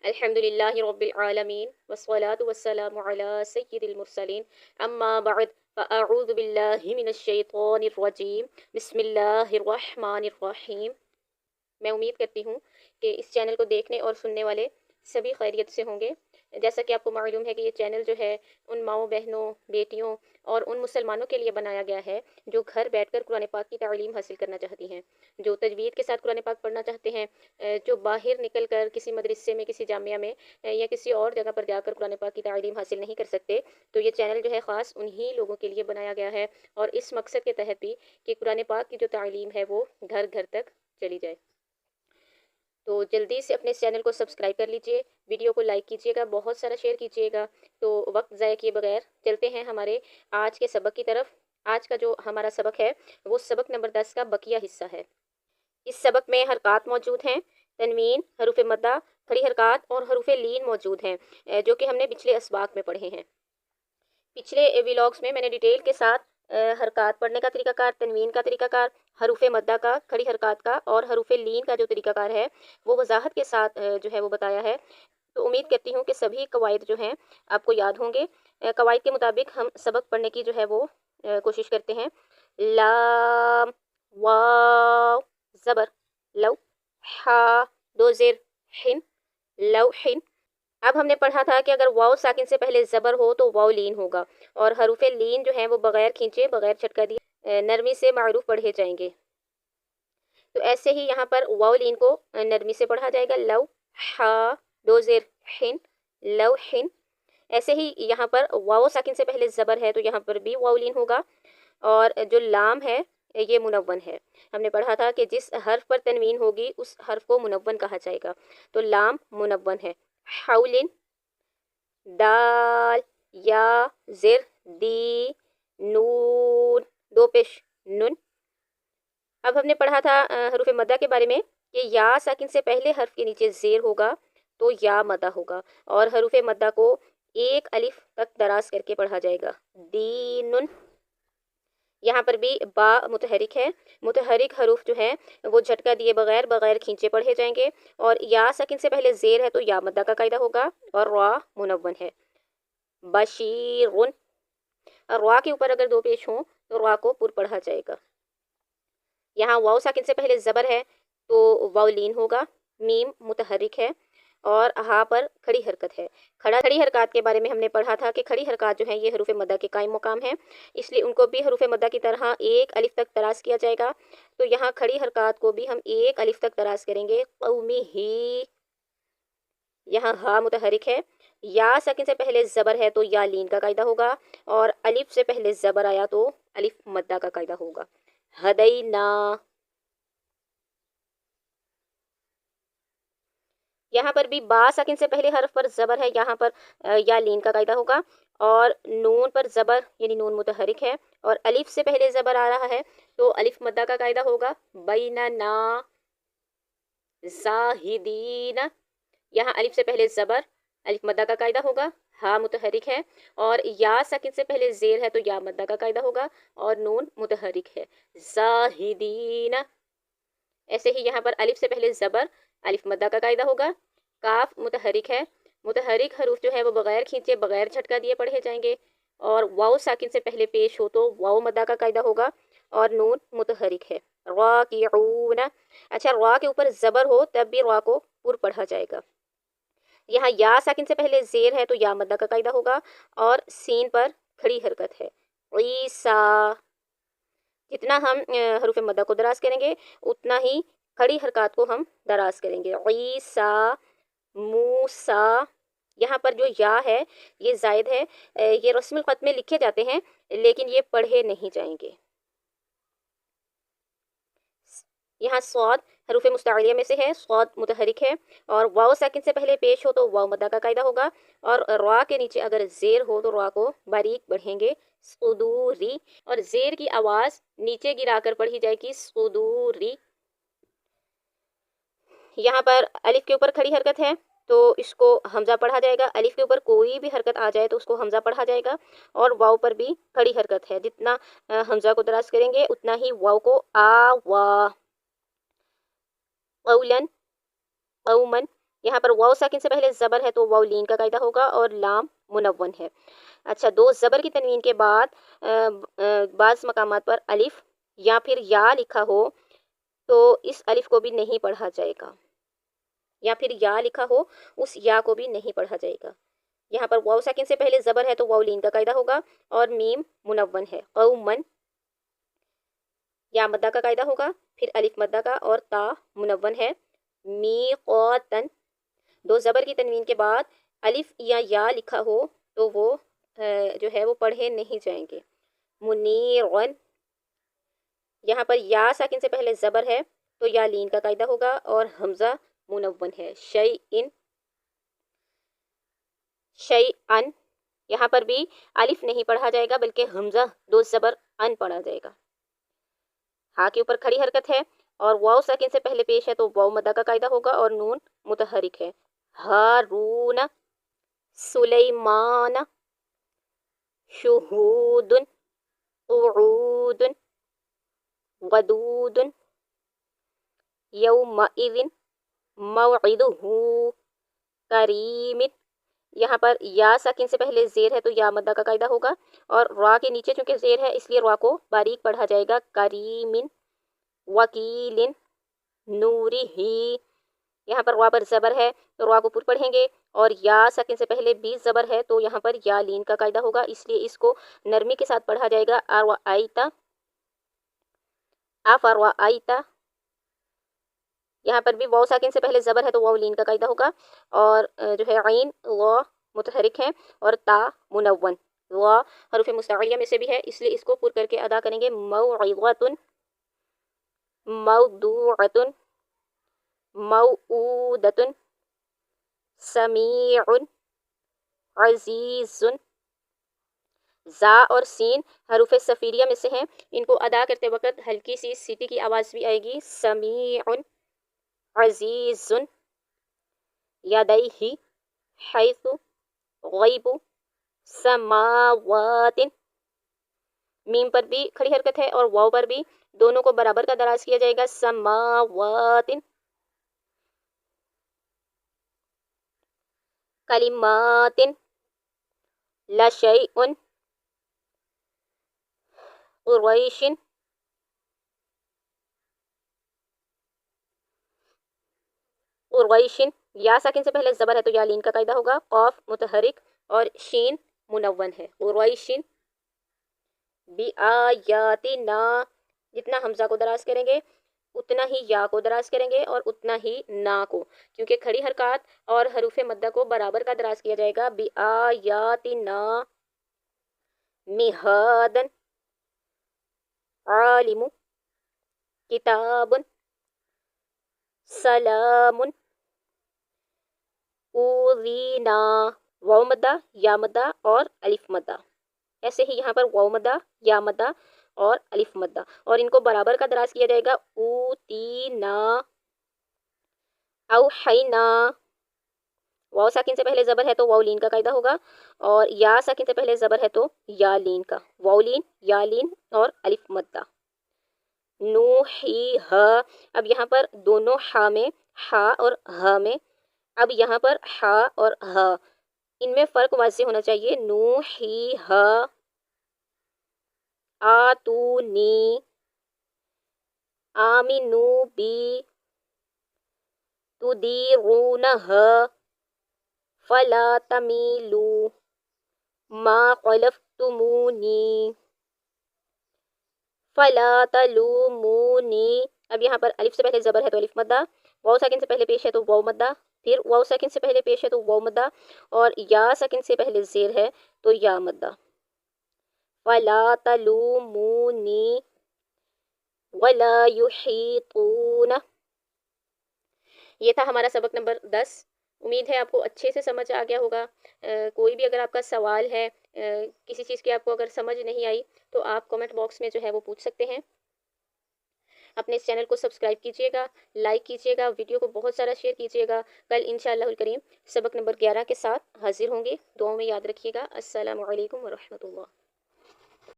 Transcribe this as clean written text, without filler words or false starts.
अल्हम्दुलिल्लाहि रब्बिल आलमीन वस्सलातु वस्सलामु अला सय्यिदिल मुरसलीन अम्मा बअद फ़अऊज़ु बिल्लाहि मिनश शैतानिर रजीम बिस्मिल्लाहिर रहमानिर रहीम। मैं उम्मीद करती हूँ कि इस चैनल को देखने और सुनने वाले सभी खैरियत से होंगे। जैसा कि आपको मालूम है कि ये चैनल जो है उन माँओं बहनों बेटियों और उन मुसलमानों के लिए बनाया गया है जो घर बैठकर कुरान पाक की तालीम हासिल करना चाहती हैं, जो तजवीद के साथ कुरान पाक पढ़ना चाहते हैं, जो बाहर निकल कर किसी मदरसे में किसी जामिया में या किसी और जगह पर जाकर कुरान पाक की तालीम हासिल नहीं कर सकते, तो ये चैनल जो है ख़ास उन्हीं लोगों के लिए बनाया गया है और इस मकसद के तहत भी कि कुरान पाक की जो तालीम है वो घर घर तक चली जाए। तो जल्दी से अपने इस चैनल को सब्सक्राइब कर लीजिए, वीडियो को लाइक कीजिएगा, बहुत सारा शेयर कीजिएगा। तो वक्त ज़ाया किए बगैर चलते हैं हमारे आज के सबक की तरफ। आज का जो हमारा सबक है वो सबक नंबर 10 का बकिया हिस्सा है। इस सबक में हरकत मौजूद हैं, तनवीन, हरूफ मद्दा, खड़ी हरकत और हरूफ लीन मौजूद हैं, जो कि हमने पिछले असबाक में पढ़े हैं। पिछले व्लॉग्स में मैंने डिटेल के साथ हरकत पढ़ने का तरीकाकार, तनवीन का तरीकाकार, हरूफ मद्दा का, खड़ी हरकत का और हरूफ लीन का जो तरीकाकार है वो वजाहत के साथ जो है वो बताया है। तो उम्मीद करती हूँ कि सभी कवायद जो हैं आपको याद होंगे। कवायद के मुताबिक हम सबक पढ़ने की जो है वो कोशिश करते हैं। लाम, वाव, ज़बर, लव, हा, दो ज़ेर, हिन, लव हिन। अब हमने पढ़ा था कि अगर वाव साकिन से पहले ज़बर हो तो वाव लीन होगा और हरूफ लीन जो हैं वो बगैर खींचे बगैर झटका दिए नरमी से मारूफ पढ़े जाएंगे। तो ऐसे ही यहाँ पर वाव लीन को नरमी से पढ़ा जाएगा। लव, हा, दो ज़ेर, हिन, लव हिन। ऐसे ही यहाँ पर वाव साकिन से पहले ज़बर है तो यहाँ पर भी वाव लीन होगा और जो लाम है ये मुनव्वन है। हमने पढ़ा था कि जिस हर्फ पर तनवीन होगी उस हर्फ को मुनव्वन कहा जाएगा, तो लाम मुनव्वन है। हाउलिन, दाल, या, ज़िर, दी, नून, दो पेश नुन। अब हमने पढ़ा था हरूफ मद्दा के बारे में कि या साकिन से पहले हर्फ के नीचे ज़ेर होगा तो या मद्दा होगा और हरूफ मद्दा को एक अलिफ तक दराज करके पढ़ा जाएगा। दीनुन। यहाँ पर भी बा मुतहरिक है। मुतहरिक हरूफ जो है वो झटका दिए बगैर बगैर खींचे पढ़े जाएंगे और या सकिन से पहले ज़ेर है तो या मद्दा का कायदा होगा और रा मुनव्वन है। बशीरुन। रा के ऊपर अगर दो पेश हों तो रा को पुर पढ़ा जाएगा। यहाँ वाव साकिन से पहले ज़बर है तो वाव लीन होगा। मीम मुतहरिक है और हा पर खड़ी हरकत है। खड़ी हरकत के बारे में हमने पढ़ा था कि खड़ी हरकत जो है ये हरूफ मद्दा के कायम मुकाम है, इसलिए उनको भी हरूफ मद्दा की तरह एक अलिफ तक दराज किया जाएगा। तो यहाँ खड़ी हरकत को भी हम एक अलिफ तक दराज करेंगे। कौमी ही। यहाँ हा मुतहरिक है। या सकिन से पहले ज़बर है तो या लीन का कायदा होगा और अलिफ से पहले ज़बर आया तो अलिफ मद्दा का कायदा होगा। हदैना। यहाँ पर भी बा साकिन से पहले हर्फ पर ज़बर है, यहाँ पर या लीन का कायदा होगा और नून पर ज़बर यानी नून मुतहरिक है और अलिफ से पहले ज़बर आ रहा है तो अलिफ मद्दा का कायदा होगा। बैनना ज़ाहिदीन। यहाँ अलिफ से पहले ज़बर, अलिफ मद्दा का कायदा होगा। हा मुतहरिक है और या साकिन से पहले ज़ेर है तो या मद्दा का कायदा होगा और नून मुतहरिक है। ज़ाहिदीन। ऐसे ही यहाँ पर अलिफ से पहले ज़बर, अलिफ मद्दा का कायदा होगा। काफ मुतहरिक है। मुतहरिक हरूफ जो है वो बगैर खींचे बगैर झटका दिए पढ़े जाएंगे और वाव साकिन से पहले पेश हो तो वाव मद्दा का कायदा होगा और नून मुतहरिक है। राकिऊन। अच्छा, रा के ऊपर ज़बर हो तब भी रा को पुर पढ़ा जाएगा। यहाँ या साकिन से पहले ज़ेर है तो या मद्दा का कायदा होगा और सीन पर खड़ी हरकत है। ईसा। जितना हम हरूफ मद्दा को दराज करेंगे उतना ही खड़ी हरकत को हम दराज करेंगे। ईसा, मूसा। यहाँ पर जो या है ये जायद है, ये रस्मुल ख़त में लिखे जाते हैं लेकिन ये पढ़े नहीं जाएंगे। यहाँ स्वाद हरूफ मुस्तालिया में से है, स्वाद मुतहरिक है और वाव साकिन से पहले पेश हो तो वाव मद्दा का कायदा होगा और रा के नीचे अगर ज़ेर हो तो रा को बारीक बढ़ेंगे। सुदूरी। और ज़ेर की आवाज़ नीचे गिराकर पढ़ी जाएगी। सुदूरी। यहाँ पर अलिफ के ऊपर खड़ी हरकत है तो इसको हमज़ा पढ़ा जाएगा। अलिफ के ऊपर कोई भी हरकत आ जाए तो उसको हमज़ा पढ़ा जाएगा और वाव पर भी खड़ी हरकत है। जितना हमज़ा को दराज करेंगे उतना ही वाव को आ वा। कौलन, कौमन। یہاں پر واو ساکن سے پہلے زبر ہے تو واو لین کا قاعدہ ہوگا اور لام منون ہے۔ اچھا، دو زبر کی تنوین کے بعد بعض مقامات پر الف یا پھر یا لکھا ہو تو اس الف کو بھی نہیں پڑھا جائے گا، یا پھر یا لکھا ہو اس یا کو بھی نہیں پڑھا جائے گا۔ یہاں پر واو ساکن سے پہلے زبر ہے تو واو لین کا قاعدہ ہوگا اور میم منون ہے۔ قومن یا مدہ کا قاعدہ ہوگا، پھر الف مدہ کا اور تا منون ہے۔ میقاتن دو زبر کی تنوین کے بعد الف یا لکھا ہو تو وہ جو ہے وہ پڑھے نہیں جائیں گے۔ منیرن یہاں پر یا ساکن سے پہلے زبر ہے تو یا لین کا قاعدہ ہوگا اور حمزہ منون ہے۔ شیئن شیئن یہاں پر بھی الف نہیں پڑھا جائے گا بلکہ حمزہ دو زبر ان پڑھا جائے گا۔ ہاں کے اوپر کھڑی حرکت ہے اور واو ساکن سے پہلے پیش ہے تو واو مدہ کا قاعدہ ہوگا اور نون متحرک ہے۔ ہارون سلیمان شہود قعود ودود یومئذ موعدہ کریم یہاں پر یا ساکن سے پہلے زیر ہے تو یا مدہ کا قاعدہ ہوگا اور را کے نیچے چونکہ زیر ہے اس لیے را کو باریک پڑھا جائے گا۔ کریم وکیل نوری ہی یہاں پر را پر زبر ہے تو را کو پر پڑھیں گے اور یا ساکن سے پہلے بھی زبر ہے تو یہاں پر یا لین کا قاعدہ ہوگا، اس لیے اس کو نرمی کے ساتھ پڑھا جائے گا۔ اروائیتا افروائیتا یہاں پر بھی واو ساکن سے پہلے زبر ہے تو واو لین کا قاعدہ ہوگا اور جو ہے عین وا متحرک ہے اور تا منون۔ وا حروف مستعلیہ میں سے بھی ہے اس لیے اس کو پر کر کے ادا کریں گے۔ موعظۃ موضوعۃ موعودۃ سمیع عزیز زا اور سین حروف صفیریہ میں سے ہیں، ان کو ادا کرتے وقت ہلکی سی سیٹی کی آواز بھی آئے گی۔ سمیع عزیز یدیہ حیث غیب سماوات میم پر بھی کھڑی حرکت ہے اور واو پر بھی، دونوں کو برابر کا دراز کیا جائے گا۔ سماوات کلمات لشیء قریش قریش یا ساکن سے پہلے زبر ہے تو یا لین کا قاعدہ ہوگا، قاف متحرک اور شین منون ہے۔ قریش بآیاتنا جتنا حمزہ کو دراز کریں گے اتنا ہی یا کو دراز کریں گے اور اتنا ہی نا کو، کیونکہ کھڑی حرکات اور حروف مدہ کو برابر کا دراز کیا جائے گا۔ بآیاتنا مہادن عالم کتاب سلام اوذینا واو مدہ یا مدہ اور الف مدہ، ایسے ہی یہاں پر واو مدہ یا مدہ اور الف مدہ اور ان کو برابر کا دراز کیا جائے گا۔ اوتینا اوحینا واو ساکن سے پہلے زبر ہے تو واو لین کا قاعدہ ہوگا اور یا ساکن سے پہلے زبر ہے تو یا لین کا، واو لین یا لین اور الف مدہ۔ نوحی ہا اب یہاں پر دونوں ہا میں ہا اور ہا میں اب یہاں پر ہا اور ہا ان میں فرق واضح ہونا چاہیے۔ نوحی ہا آتونی آمنو بی تدیرونہا فلا تمیلو ما خلفتمونی فلا تلومونی اب یہاں پر الف سے پہلے زبر ہے تو الف مدہ، واو ساکن سے پہلے پیش ہے تو واو مدہ، پھر واو ساکن سے پہلے پیش ہے تو واو مدہ اور یا ساکن سے پہلے زیر ہے تو یا مدہ۔ فلا تلومونی ولا یحیطون یہ تھا ہمارا سبق نمبر 10۔ امید ہے آپ کو اچھے سے سمجھ آ گیا ہوگا۔ کوئی بھی اگر آپ کا سوال ہے، کسی چیز کی آپ کو اگر سمجھ نہیں آئی تو آپ کمنٹ باکس میں جو ہے وہ پوچھ سکتے ہیں۔ اپنے اس چینل کو سبسکرائب کیجیے گا، لائک کیجیے گا، ویڈیو کو بہت سارا شیئر کیجیے گا۔ کل انشاءاللہ الکریم سبق نمبر 11 کے ساتھ حاضر ہوں گے، دعاؤں میں یاد رکھیے گا۔ السلام علیکم ورحمۃ اللہ۔